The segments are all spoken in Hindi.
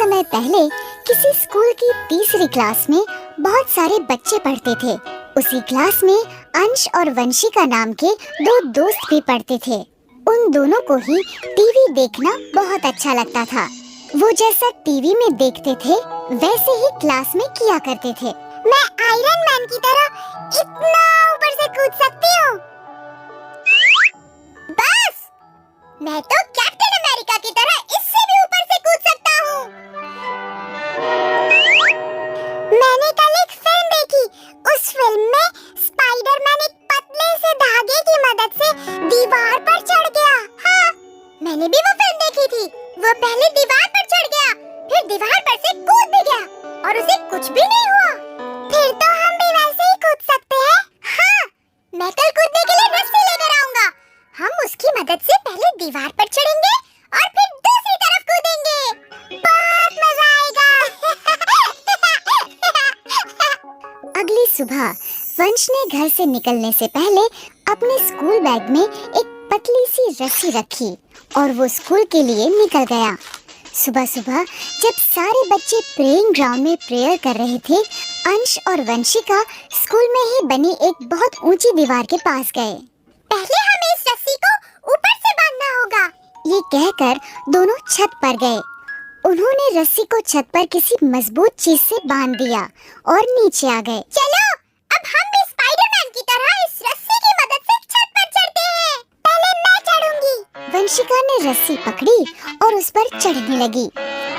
समय पहले किसी स्कूल की तीसरी क्लास में बहुत सारे बच्चे पढ़ते थे। उसी क्लास में अंश और वंशिका नाम के दो दोस्त भी पढ़ते थे। उन दोनों को ही टीवी देखना बहुत अच्छा लगता था। वो जैसा टीवी में देखते थे वैसे ही क्लास में किया करते थे। मैं आयरन मैन की तरह इतना ऊपर से कूद सकती हूँ। बस, मैं तो कैप्टन अमेरिका की तरह इससे भी ऊपर से कूद सकता हूँ। मैंने कल एक फिल्म देखी। उस फिल्म में स्पाइडरमैन एक पतले से धागे की मदद से दीवार पर चढ़ गया। हाँ, मैंने भी वो फिल्म देखी थी। वो पहले दीवार पर चढ़ गया, फिर दीवार पर से कूद भी गया और उसे कुछ भी नहीं हुआ। फिर तो हम भी वैसे ही कूद सकते हैं। हाँ, मैं कल कूदने के लिए रस्सी लेकर आऊंगा। हम उसकी मदद से पहले दीवार पर चढ़ेंगे और फिर दूसरी तरफ कूदेंगे। बहुत मजा आएगा। अगली सुबह वंश ने घर से निकलने से पहले अपने स्कूल बैग में एक पतली सी रस्सी रखी और वो स्कूल के लिए निकल गया। सुबह सुबह जब सारे बच्चे प्रेइंग ग्राउंड में प्रेयर कर रहे थे, अंश और वंशिका स्कूल में ही बनी एक बहुत ऊंची दीवार के पास गए। पहले हमें इस रस्सी को ऊपर से बांधना होगा, ये कहकर दोनों छत पर गए। उन्होंने रस्सी को छत पर किसी मजबूत चीज से बांध दिया और नीचे आ गए। चलो, अब हम भी स्पाइडरमैन की तरह इस रस्सी की मदद से छत पर चढ़ते हैं। पहले मैं चढ़ूंगी। वंशिका ने रस्सी पकड़ी और उस पर चढ़ने लगी,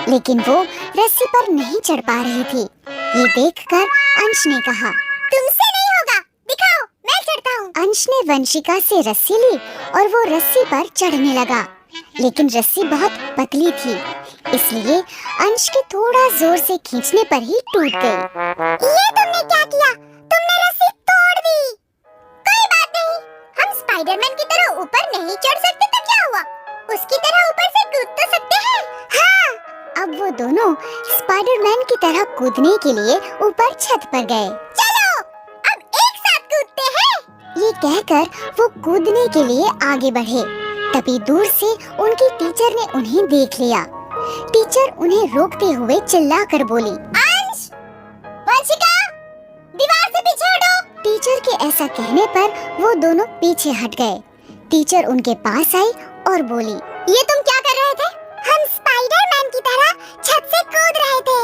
लेकिन वो रस्सी पर नहीं चढ़ पा रही थी। ये देखकर अंश ने कहा, तुमसे नहीं होगा, दिखाओ, मैं चढ़ता हूँ। अंश ने वंशिका से रस्सी ली और वो रस्सी पर चढ़ने लगा, लेकिन रस्सी बहुत पतली थी, इसलिए अंश के थोड़ा जोर से खींचने पर ही टूट गई। ये तुमने क्या किया? तुमने रस्सी तोड़ दी। कोई बात नहीं, हम स्पाइडरमैन की तरह ऊपर नहीं चढ़ सकते तो क्या हुआ? उसकी तरह ऊपर से कूद तो सकते हैं। हाँ। अब वो दोनों स्पाइडरमैन की तरह कूदने के लिए ऊपर छत पर गए। चलो, अब एक साथ कूदते हैं। ये कहकर वो कूदने के लिए आगे बढ़े। तभी दूर से उनकी टीचर ने उन्हें देख लिया। टीचर उन्हें रोकते हुए चिल्लाकर बोली, अंश, वंशिका, दीवार से पीछे हटो। टीचर के ऐसा कहने पर वो दोनों पीछे हट गए। टीचर उनके पास आई और बोली, ये तुम क्या कर रहे थे? हम स्पाइडरमैन की तरह छत से कूद रहे थे।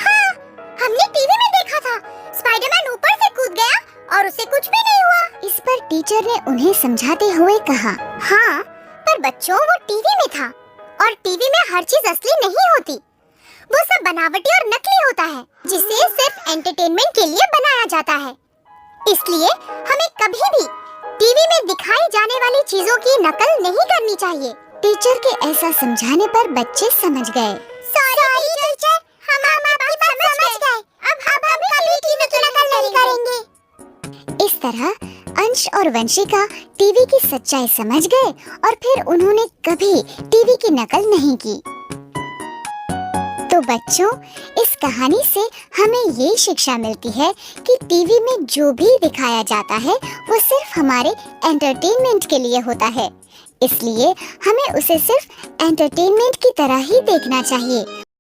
हाँ, हमने टीवी में देखा था, स्पाइडरमैन ऊपर से कूद गया और उसे कुछ भी नहीं हुआ। इस पर टीचर ने उन्हें समझाते हुए कहा, हाँ, पर बच्चों, वो टीवी में था और टीवी में हर चीज असली नहीं होती। वो सब बनावटी और नकली होता है, जिसे सिर्फ एंटरटेनमेंट के लिए बनाया जाता है। इसलिए हमें कभी भी टीवी में दिखाई जाने वाली चीजों की नकल नहीं करनी चाहिए। टीचर के ऐसा समझाने पर बच्चे समझ गए। सॉरी टीचर, हम आपकी बात समझ गए। अब हम कभी टीवी की नकल नहीं करेंगे। इस तरह अंश और वंशिका टीवी की सच्चाई समझ गए और फिर उन्होंने कभी टीवी की नकल नहीं की। तो बच्चों, इस कहानी से हमें ये शिक्षा मिलती है कि टीवी में जो भी दिखाया जाता है वो सिर्फ हमारे एंटरटेनमेंट के लिए होता है, इसलिए हमें उसे सिर्फ एंटरटेनमेंट की तरह ही देखना चाहिए।